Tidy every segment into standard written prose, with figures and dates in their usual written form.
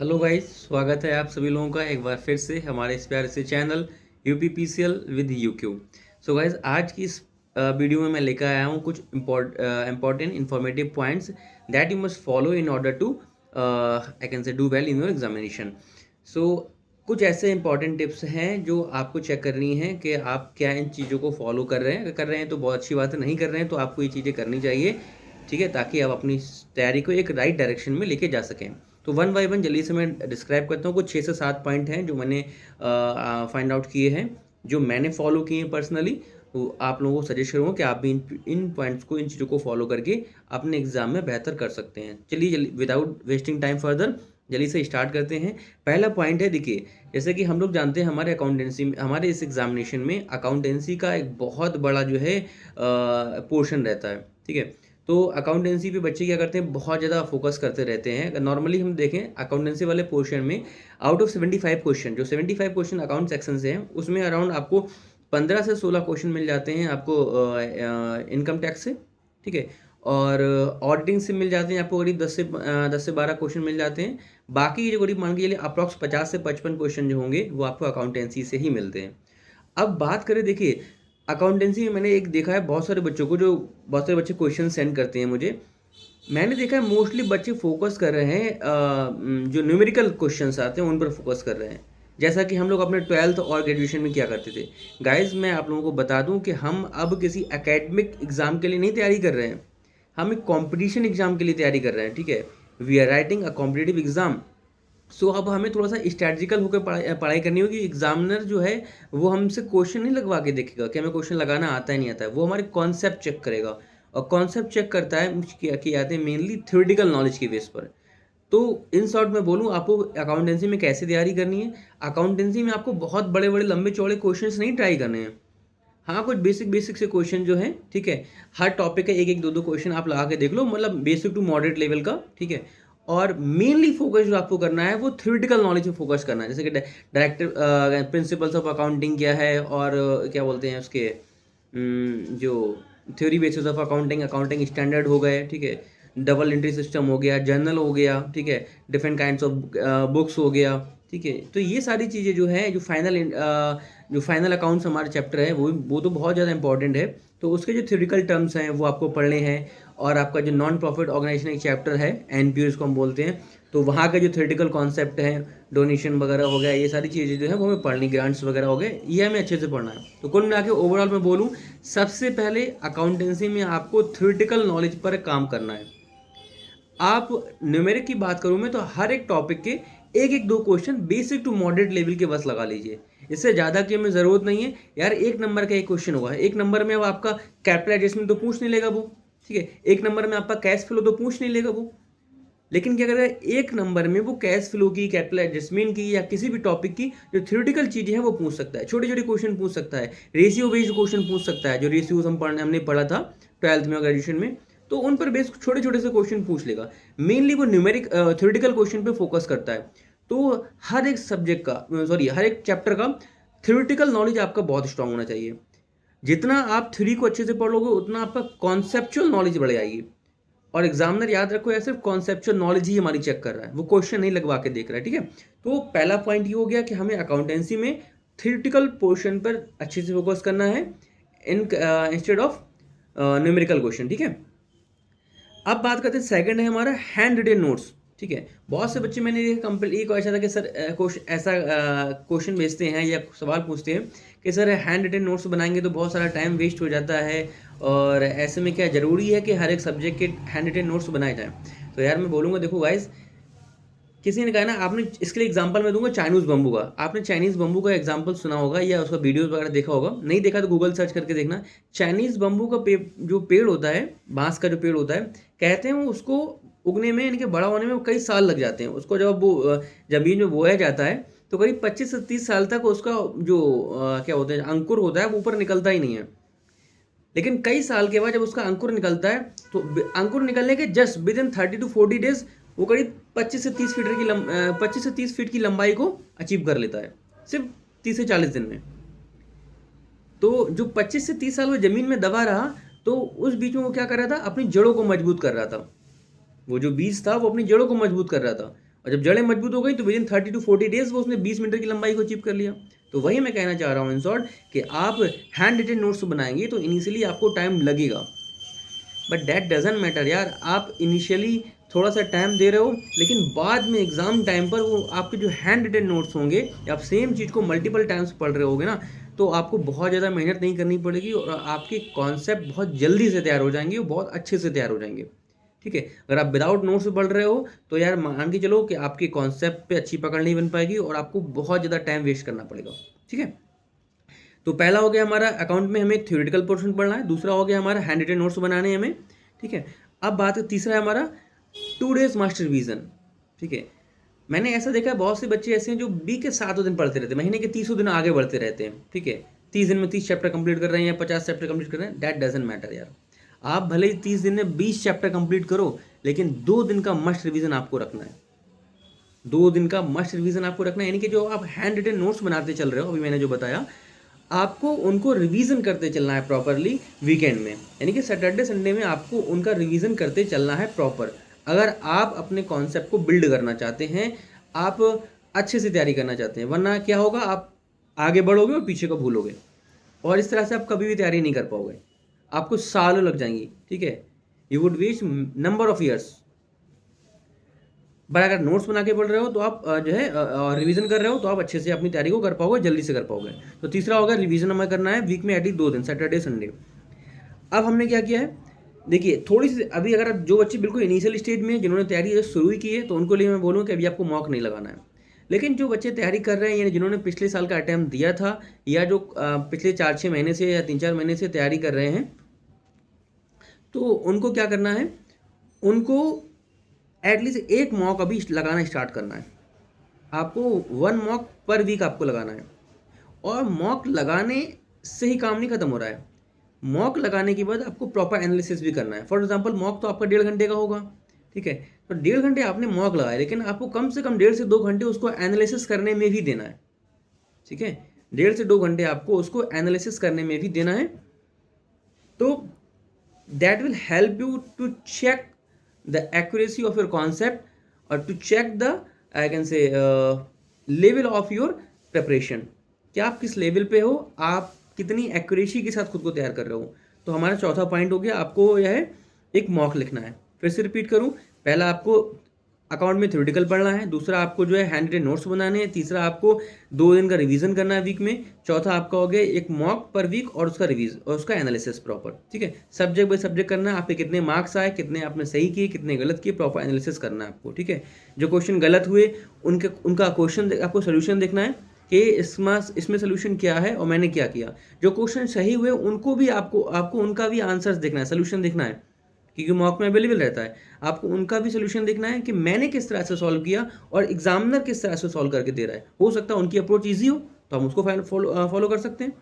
Hello guys, स्वागत है आप सभी लोगों का एक बार फिर से हमारे इस प्यारे से channel UPPCL with you. So guys, आज की इस वीडियो में मैं लेकर आया हूँ कुछ important informative points that you must follow in order to I can say do well in your examination. So कुछ ऐसे इंपॉर्टेंट टिप्स हैं जो आपको चेक करनी है कि आप क्या इन चीज़ों को फॉलो कर रहे हैं। अगर कर रहे हैं तो बहुत अच्छी बात है, नहीं कर रहे हैं तो आपको ये चीज़ें करनी चाहिए, ठीक है, ताकि आप अपनी तैयारी को एक राइट डायरेक्शन में लेके जा सकें। तो वन बाय वन जल्दी से मैं डिस्क्राइब करता हूँ। कुछ 6 से 7 पॉइंट हैं जो मैंने फाइंड आउट किए हैं, जो मैंने फॉलो किए हैं पर्सनली। तो आप लोगों को सजेस्ट करूँगा कि आप भी इन पॉइंट्स को, इन चीज़ों को फॉलो करके अपने एग्जाम में बेहतर कर सकते हैं। चलिए जल्दी, विदाउट वेस्टिंग टाइम फर्दर, जल्दी से स्टार्ट करते हैं। पहला पॉइंट है, देखिए, जैसे कि हम लोग जानते हैं हमारे अकाउंटेंसी में, हमारे इस एग्जामिनेशन में अकाउंटेंसी का एक बहुत बड़ा जो है पोर्शन रहता है, ठीक है। तो अकाउंटेंसी पे बच्चे क्या करते हैं, बहुत ज़्यादा फोकस करते रहते हैं। नॉर्मली हम देखें अकाउंटेंसी वाले पोर्शन में आउट ऑफ 75 क्वेश्चन, जो 75 क्वेश्चन अकाउंट सेक्शन से हैं, उसमें अराउंड आपको 15 से 16 क्वेश्चन मिल जाते हैं आपको इनकम टैक्स से, ठीक है। और ऑडिटिंग से मिल जाते हैं आपको करीब 10 से 12 क्वेश्चन मिल जाते हैं। बाकी जो करीब मान के चलिए अप्रॉक्स 50 से 55 क्वेश्चन जो होंगे वो आपको अकाउंटेंसी से ही मिलते हैं। अब बात करें, देखिए, अकाउंटेंसी में मैंने एक देखा है बहुत सारे बच्चों को, जो बहुत सारे बच्चे क्वेश्चन सेंड करते हैं मुझे। मैंने देखा है मोस्टली बच्चे फोकस कर रहे हैं जो न्यूमेरिकल क्वेश्चंस आते हैं उन पर फोकस कर रहे हैं। जैसा कि हम लोग अपने 12th और ग्रेजुएशन में क्या करते थे। गाइस, मैं आप लोगों को बता दूं कि हम अब किसी एकेडमिक एग्जाम के लिए नहीं तैयारी कर रहे हैं, हम एक कॉम्पिटिशन एग्जाम के लिए तैयारी कर रहे हैं, ठीक है। We are writing a competitive exam. So अब हमें थोड़ा सा स्ट्रैटेजिकल होकर पढ़ाई करनी होगी। एग्जामिनर जो है वो हमसे क्वेश्चन नहीं लगवा के देखेगा कि हमें क्वेश्चन लगाना आता है नहीं आता है, वो हमारे कॉन्सेप्ट चेक करेगा। और कॉन्सेप्ट चेक करता है किए जाते हैं मेनली थ्योरेटिकल नॉलेज के बेस पर। तो इन शॉर्ट मैं बोलूँ आपको अकाउंटेंसी में कैसे तैयारी करनी है। अकाउंटेंसी में आपको बहुत बड़े बड़े लंबे चौड़े क्वेश्चन नहीं ट्राई करने हैं। हाँ, कुछ बेसिक बेसिक से क्वेश्चन जो है, ठीक है, हर टॉपिक का एक एक दो दो क्वेश्चन आप लगा के देख लो, मतलब बेसिक टू मॉडरेट लेवल का, ठीक है। और मेनली फोकस जो आपको करना है वो थ्योरेटिकल नॉलेज पे फोकस करना है। जैसे कि डायरेक्टर प्रिंसिपल्स ऑफ अकाउंटिंग क्या है, और क्या बोलते हैं उसके, जो theory basis of accounting, accounting standard हो गए, ठीक है, डबल एंट्री सिस्टम हो गया, जर्नल हो गया, ठीक है, डिफरेंट काइंड्स ऑफ बुक्स हो गया, ठीक है। तो ये सारी चीज़ें जो है, जो फाइनल अकाउंट्स हमारे चैप्टर है वो तो बहुत ज़्यादा इंपॉर्टेंट है। तो उसके जो थ्योरेटिकल टर्म्स हैं वो आपको पढ़ने हैं। और आपका जो नॉन प्रॉफिट ऑर्गेनाइजेशन एक चैप्टर है, एनपीओ इसको हम बोलते हैं, तो वहाँ के जो थ्योरेटिकल कॉन्सेप्ट हैं, डोनेशन वगैरह हो गया, ये सारी चीज़ें जो है वो हमें पढ़नी, ग्रांट्स वगैरह हो गए, ये हमें अच्छे से पढ़ना है। तो कुल मिला के ओवरऑल मैं बोलूँ, सबसे पहले अकाउंटेंसी में आपको थ्योरेटिकल नॉलेज पर काम करना है। आप न्यूमेरिक की बात करूँ मैं, तो हर एक टॉपिक के एक एक दो question basic to moderate level के बस लगा लीजिए। इससे ज़्यादा की हमें ज़रूरत नहीं है यार। 1 नंबर का एक क्वेश्चन हुआ है, 1 नंबर में अब आपका कैपिटल एडजस्टमेंट तो पूछ नहीं लेगा वो, ठीक है। 1 नंबर में आपका कैश फ्लो तो पूछ नहीं लेगा वो। लेकिन क्या करेगा, 1 नंबर में वो कैश फ्लो की, कैपिटल एडजस्टमेंट की, या किसी भी टॉपिक की जो थ्योरेटिकल चीज़ें हैं वो पूछ सकता है। छोटे छोटे क्वेश्चन पूछ सकता है, रेशियो बेस्ड क्वेश्चन पूछ सकता है, जो रेशियोज हमने पढ़ा था 12th में और ग्रेजुएशन में, तो उन पर बेस्ड छोटे छोटे से क्वेश्चन पूछ लेगा। मेनली वो न्यूमेरिक थ्योरेटिकल क्वेश्चन पे फोकस करता है। तो हर एक सब्जेक्ट का, सॉरी, हर एक चैप्टर का थ्योरेटिकल नॉलेज आपका बहुत स्ट्रांग होना चाहिए। जितना आप थ्योरी को अच्छे से पढ़ लोगे उतना आपका कॉन्सेप्चुअल नॉलेज बढ़ जाएगी। और एग्जामिनर, याद रखो, यार सिर्फ कॉन्सेप्चुअल नॉलेज ही हमारी चेक कर रहा है, वो क्वेश्चन नहीं लगवा के देख रहा है, ठीक है। तो पहला पॉइंट ये हो गया कि हमें अकाउंटेंसी में थ्योरेटिकल पोर्शन पर अच्छे से फोकस करना है इंस्टेड ऑफ न्यूमेरिकल क्वेश्चन, ठीक है। अब बात करते हैं, सेकंड है हमारा हैंड रिटन नोट्स, ठीक है। बहुत से बच्चे, मैंने ये ऐसा था कि सर ऐसा क्वेश्चन भेजते हैं या सवाल पूछते हैं कि सर हैंड रिटन नोट्स बनाएंगे तो बहुत सारा टाइम वेस्ट हो जाता है, और ऐसे में क्या ज़रूरी है कि हर एक सब्जेक्ट के हैंड रिटन नोट्स बनाए जाएँ। तो यार मैं बोलूँगा, देखो गाइस, किसी ने कहा ना, आपने इसके लिए एग्जांपल मैं दूंगा चाइनीज़ बम्बू का। आपने चाइनीज़ बम्बू का एग्जांपल सुना होगा या उसका वीडियोस वगैरह देखा होगा, नहीं देखा तो गूगल सर्च करके देखना। चाइनीज़ बम्बू का जो पेड़ होता है, बांस का जो पेड़ होता है, कहते हैं वो उसको उगने में, इनके बड़ा होने में कई साल लग जाते हैं। उसको जब वो जमीन में बोया जाता है तो करीब 25 से 30 साल तक उसका जो क्या होता है, अंकुर होता है, वो ऊपर निकलता ही नहीं है। लेकिन कई साल के बाद जब उसका अंकुर निकलता है, तो अंकुर निकलने के just with in 30 to 40 days वो करीब 25 से 30 फीट की लंबाई को अचीव कर लेता है, सिर्फ 30 से 40 दिन में। तो जो 25 से 30 साल वो ज़मीन में दबा रहा, तो उस बीच में वो क्या कर रहा था, अपनी जड़ों को मजबूत कर रहा था। वो जो बीज था वो अपनी जड़ों को मजबूत कर रहा था। और जब जड़ें मजबूत हो गई तो विद इन 30 to 40 डेज वो उसने 20 मीटर की लंबाई को अचीव कर लिया। तो वही मैं कहना चाह रहा हूँ इन शॉर्ट कि आप हैंड रिटन नोट्स बनाएंगे तो इनिशियली आपको टाइम लगेगा, बट दैट डजंट मैटर यार। आप इनिशियली थोड़ा सा टाइम दे रहे हो, लेकिन बाद में एग्जाम टाइम पर वो आपके जो हैंड रिटन नोट्स होंगे, आप सेम चीज़ को मल्टीपल टाइम्स पढ़ रहे होगे ना, तो आपको बहुत ज़्यादा मेहनत नहीं करनी पड़ेगी और आपके कॉन्सेप्ट बहुत जल्दी से तैयार हो जाएंगे और बहुत अच्छे से तैयार हो जाएंगे। ठीक है, अगर आप विदाउट नोट्स पढ़ रहे हो तो यार मान के चलो कि आपके कॉन्सेप्ट पे अच्छी पकड़ नहीं बन पाएगी और आपको बहुत ज़्यादा टाइम वेस्ट करना पड़ेगा। ठीक है, तो पहला हो गया हमारा अकाउंट में हमें थ्योरेटिकल पोर्शन पढ़ना है, दूसरा हो गया हमारा हैंड रिटन नोट्स बनाने हैं हमें। ठीक है, अब बात तीसरा है हमारा 2 डेज मास्टर रिवीजन। ठीक है, मैंने ऐसा देखा है बहुत से बच्चे ऐसे हैं जो वीक के 7 दिन पढ़ते रहते हैं, महीने के 30 दिन आगे बढ़ते रहते हैं। ठीक है, 30 दिन में 30 चैप्टर कंप्लीट कर रहे हैं या 50 चैप्टर कंप्लीट कर रहे हैं, दैट डजंट मैटर यार। आप भले ही 30 दिन में 20 चैप्टर कंप्लीट करो, लेकिन 2 दिन का मस्ट रिवीजन आपको रखना है। 2 दिन का मस्ट रिवीजन आपको रखना है, यानी कि जो आप हैंड रिटन नोट्स बनाते चल रहे हो, अभी मैंने जो बताया, आपको उनको रिवीजन करते चलना है प्रॉपरली वीकेंड में, यानी कि सैटरडे संडे में आपको उनका रिवीजन करते चलना है प्रॉपर। अगर आप अपने कॉन्सेप्ट को बिल्ड करना चाहते हैं, आप अच्छे से तैयारी करना चाहते हैं, वरना क्या होगा, आप आगे बढ़ोगे और पीछे को भूलोगे और इस तरह से आप कभी भी तैयारी नहीं कर पाओगे, आपको सालों लग जाएंगी। ठीक है, you would waste number of years. पर अगर नोट्स बना के पढ़ रहे हो तो आप जो है रिवीजन कर रहे हो तो आप अच्छे से अपनी तैयारी को कर पाओगे, जल्दी से कर पाओगे। तो तीसरा होगा रिवीजन हमें करना है वीक में एटलीस्ट 2 दिन, सैटरडे संडे। अब हमने क्या किया है, देखिए थोड़ी सी अभी अगर जो बच्चे बिल्कुल इनिशियल स्टेज में जिन्होंने तैयारी शुरू ही की है तो उनको लिए मैं बोलूँ कि अभी आपको मॉक नहीं लगाना है। लेकिन जो बच्चे तैयारी कर रहे हैं यानी जिन्होंने पिछले साल का अटैम्प्ट दिया था या जो पिछले 4-6 महीने से या 3-4 महीने से तैयारी कर रहे हैं, तो उनको क्या करना है, उनको एटलीस्ट एक मॉक अभी लगाना स्टार्ट करना है। आपको 1 मॉक पर वीक आपको लगाना है और मॉक लगाने से ही काम नहीं खत्म हो रहा है, मॉक लगाने के बाद आपको प्रॉपर एनालिसिस भी करना है। फॉर एग्जांपल मॉक तो आपका 1.5 घंटे का होगा। ठीक है, तो 1.5 घंटे आपने मॉक लगाया, लेकिन आपको कम से कम 1.5 से 2 घंटे उसको एनालिसिस करने में भी देना है। ठीक है, 1.5 से 2 घंटे आपको उसको एनालिसिस करने में भी देना है। तो that will help you to check the accuracy of your concept और to check the I can say level of your preparation, कि आप किस लेवल पे हो, आप कितनी एक्यूरेसी के साथ खुद को तैयार कर रहे हो। तो हमारा चौथा पॉइंट हो गया, आपको यह है एक मॉक लिखना है। फिर से रिपीट करूं, पहला आपको अकाउंट में थ्योरेटिकल पढ़ना है, दूसरा आपको जो है हैंड रिटन नोट्स बनाने हैं, तीसरा आपको 2 दिन का रिवीजन करना है वीक में, चौथा आपका हो गया एक मॉक पर वीक और उसका रिवीज और उसका एनालिसिस प्रॉपर। ठीक है, सब्जेक्ट बाय सब्जेक्ट करना है, आपके कितने मार्क्स आए, कितने आपने सही किए, कितने गलत किए, प्रॉपर एनालिसिस करना है आपको। ठीक है, जो क्वेश्चन गलत हुए उनका क्वेश्चन आपको सोल्यूशन देखना है कि इसमें सोल्यूशन क्या है और मैंने क्या किया। जो क्वेश्चन सही हुए उनको भी आपको उनका भी आंसर्स देखना है, सोल्यूशन देखना है, क्योंकि मॉक में अवेलेबल रहता है। आपको उनका भी सोल्यूशन देखना है कि मैंने किस तरह से सॉल्व किया और एग्जामिनर किस तरह से सॉल्व करके दे रहा है। हो सकता है उनकी अप्रोच ईजी हो तो हम उसको फॉलो कर सकते हैं।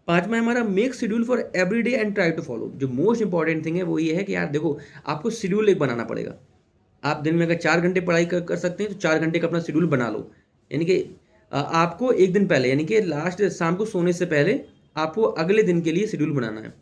पांचवा है हमारा make schedule for every day and try to follow. जो मोस्ट इंपॉर्टेंट थिंग है वो ये है कि यार देखो, आपको शेड्यूल एक बनाना पड़ेगा। आप दिन में अगर 4 घंटे पढ़ाई कर सकते हैं तो 4 घंटे का अपना शेड्यूल बना लो। यानी कि आपको एक दिन पहले, यानी कि लास्ट शाम को सोने से पहले आपको अगले दिन के लिए शेड्यूल बनाना है।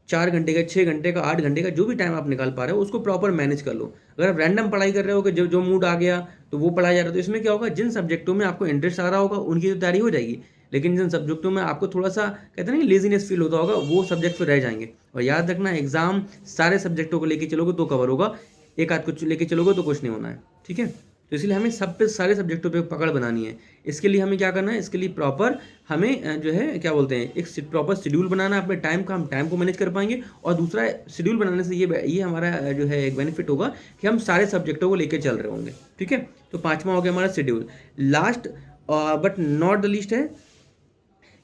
4 घंटे का, 6 घंटे का, 8 घंटे का, जो भी टाइम आप निकाल पा रहे हो उसको प्रॉपर मैनेज कर लो। अगर आप रैंडम पढ़ाई कर रहे हो कि जो मूड आ गया तो वो पढ़ाया जा रहा है, तो इसमें क्या होगा, जिन सब्जेक्टों में आपको इंटरेस्ट आ रहा होगा उनकी तो तैयारी हो जाएगी, लेकिन जिन सब्जेक्टों में आपको थोड़ा सा कहते हैं ना लेजीनेस फील होता होगा वो सब्जेक्ट फिर रह जाएंगे। और याद रखना, एग्जाम सारे सब्जेक्टों को लेके चलोगे तो कवर होगा, एक आध कुछ लेके चलोगे तो कुछ नहीं होना है। ठीक है, तो इसलिए हमें सब पे सारे सब्जेक्टों पे पकड़ बनानी है। इसके लिए हमें क्या करना है, इसके लिए प्रॉपर हमें जो है क्या बोलते हैं, एक प्रॉपर शेड्यूल बनाना है अपने टाइम का, हम टाइम को मैनेज कर पाएंगे। और दूसरा, शेड्यूल बनाने से ये हमारा जो है एक बेनिफिट होगा कि हम सारे सब्जेक्टों को लेकर चल रहे होंगे। ठीक है, तो 5वां हो गया हमारा schedule. Last but not the least है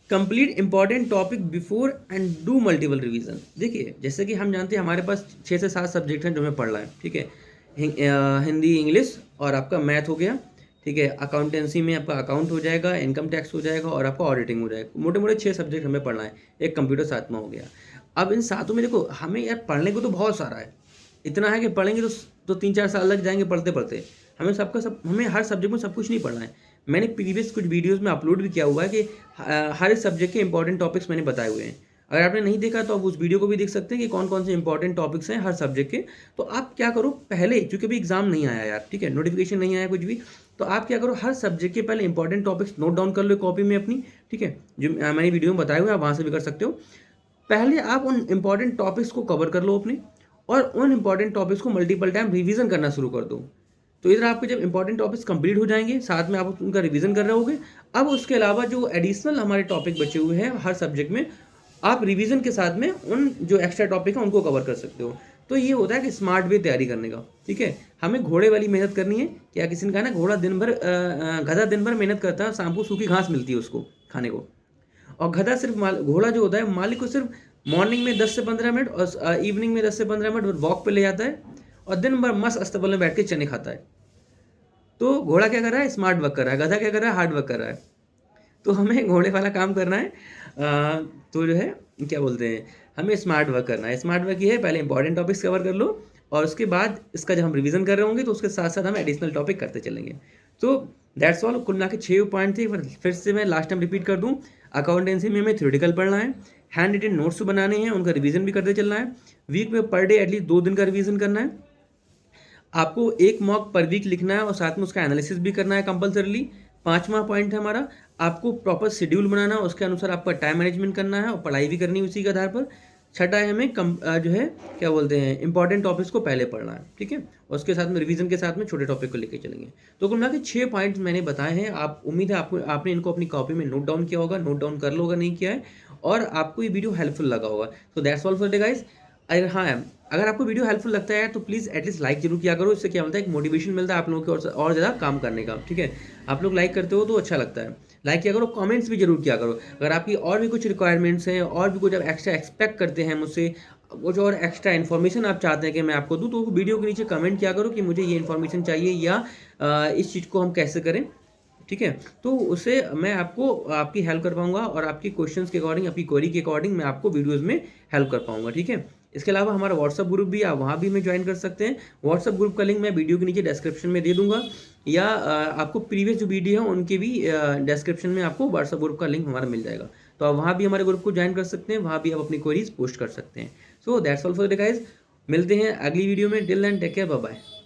complete important topic before and do multiple revision. देखिए, जैसे कि हम जानते हैं हमारे पास 6 से 7 सब्जेक्ट हैं जो हमें पढ़ना है। ठीक है, हिंदी, इंग्लिश और आपका मैथ हो गया। ठीक है, अकाउंटेंसी में आपका अकाउंट हो जाएगा, इनकम टैक्स हो जाएगा और आपका ऑडिटिंग हो जाएगा। मोटे मोटे 6 सब्जेक्ट हमें पढ़ना है, एक कंप्यूटर 7वां हो गया। अब इन 7 में देखो, हमें यार पढ़ने को तो बहुत सारा है, इतना है कि पढ़ेंगे तो 3-4 साल लग जाएंगे पढ़ते पढ़ते। हमें हर सब्जेक्ट में सब कुछ नहीं पढ़ना है। मैंने प्रीवियस कुछ वीडियोज़ में अपलोड भी किया हुआ है कि हर सब्जेक्ट के इंपॉर्टेंट टॉपिक्स मैंने बताए हुए हैं। अगर आपने नहीं देखा तो आप उस वीडियो को भी देख सकते हैं कि कौन कौन से इंपॉर्टेंट टॉपिक्स हैं हर सब्जेक्ट के। तो आप क्या करो पहले, क्योंकि अभी एग्जाम नहीं आया यार, ठीक है, नोटिफिकेशन नहीं आया कुछ भी, तो आप क्या करो हर सब्जेक्ट के पहले इंपॉर्टेंट टॉपिक्स नोट डाउन कर लो कॉपी में अपनी, ठीक है, जो मैंने वीडियो में बताए हुए आप वहाँ से भी कर सकते हो। पहले आप उन इंपॉर्टेंट टॉपिक्स को कवर कर लो अपने, और उन इंपॉर्टेंट टॉपिक्स को मल्टीपल टाइम रिवीजन करना शुरू कर दो। तो इधर आपके जब इंपॉर्टेंट टॉपिक्स कंप्लीट हो जाएंगे, साथ में आप उनका रिवीजन कर रहे होगे। अब उसके अलावा जो एडिशनल हमारे टॉपिक बचे हुए हैं हर सब्जेक्ट में, आप रिवीजन के साथ में उन जो एक्स्ट्रा टॉपिक है उनको कवर कर सकते हो। तो ये होता है कि स्मार्ट वे तैयारी करने का, ठीक है। हमें घोड़े वाली मेहनत करनी है। क्या किसी ने कहा ना, घोड़ा दिन भर गधा दिन भर मेहनत करता है, शाम को सूखी घास मिलती है उसको खाने को। और गधा सिर्फ घोड़ा जो होता है मालिक को सिर्फ मॉर्निंग में 10 से 15 मिनट और इवनिंग में 10 से 15 मिनट वॉक पे ले जाता है, और दिन भर मस्त अस्तबल में बैठ के चने खाता है। तो घोड़ा क्या कर रहा है, स्मार्ट वर्क कर रहा है, गधा क्या कर रहा है, हार्ड वर्क कर रहा है। तो हमें घोड़े वाला काम करना है। तो जो है क्या बोलते हैं, हमें स्मार्ट वर्क करना है। स्मार्ट वर्क ये है, पहले इंपॉर्टेंट टॉपिक्स कवर कर लो, और उसके बाद इसका जब हम रिवीजन कर रहे होंगे तो उसके साथ साथ हम एडिशनल टॉपिक करते चलेंगे। तो दैट्स ऑल। कुल मिला के 6 पॉइंट थे, फिर से मैं लास्ट टाइम रिपीट कर दूँ। अकाउंटेंसी में हमें थ्योरेटिकल पढ़ना है, हैंड रिटन नोट्स बनाने हैं, उनका रिवीजन भी करते चलना है। वीक में पर डे एटलीस्ट 2 दिन का रिवीजन करना है। आपको एक मॉक पर वीक लिखना है और साथ में उसका एनालिसिस भी करना है कंपलसरीली। 5वां पॉइंट है हमारा, आपको प्रॉपर शेड्यूल बनाना है, उसके अनुसार आपका टाइम मैनेजमेंट करना है और पढ़ाई भी करनी है उसी के आधार पर। 6ठा है हमें जो है क्या बोलते हैं, इंपॉर्टेंट टॉपिक्स को पहले पढ़ना है, ठीक है, और उसके साथ में रिवीजन के साथ में छोटे टॉपिक को लेकर चलेंगे। तो कुल मिला के 6 पॉइंट्स मैंने बताए हैं। आप उम्मीद है आपने इनको अपनी कॉपी में नोट डाउन किया होगा, नोट डाउन कर लो अगर नहीं किया है, और आपको ये वीडियो हेल्पफुल लगा होगा। तो that's all for the guys. अगर आपको वीडियो हेल्पफुल लगता है तो प्लीज़ एटलीस्ट लाइक जरूर किया करो। इससे क्या होता है, एक मोटिवेशन मिलता है आप लोगों को और ज़्यादा काम करने का, ठीक है। आप लोग लाइक करते हो तो अच्छा लगता है, लाइक किया करो, कमेंट्स भी जरूर किया करो। अगर आपकी और भी कुछ रिक्वायरमेंट्स हैं और भी कुछ आप एक्स्ट्रा एक्सपेक्ट करते हैं मुझसे, कुछ और एक्स्ट्रा इन्फॉर्मेशन आप चाहते हैं कि मैं आपको दूँ, तो वीडियो के नीचे कमेंट किया करो कि मुझे ये इन्फॉर्मेशन चाहिए, या इस चीज़ को हम कैसे करें, ठीक है। तो उससे मैं आपको आपकी हेल्प कर पाऊंगा, और आपकी क्वेश्चंस के अकॉर्डिंग, आपकी क्वेरी के अकॉर्डिंग मैं आपको वीडियोस में हेल्प कर पाऊंगा, ठीक है। इसके अलावा हमारा व्हाट्सअप ग्रुप भी, आप वहाँ भी में ज्वाइन कर सकते हैं। व्हाट्सअप ग्रुप का लिंक मैं वीडियो के नीचे डिस्क्रिप्शन में दे दूंगा, या आपको प्रीवियस जो वीडियो है उनके भी डिस्क्रिप्शन में आपको व्हाट्सअप ग्रुप का लिंक हमारा मिल जाएगा। तो आप वहाँ भी हमारे ग्रुप को ज्वाइन कर सकते हैं, वहाँ भी आप अपनी क्वेरीज पोस्ट कर सकते हैं। So that's all for the guys. मिलते हैं अगली वीडियो में। Till then take care, bye bye.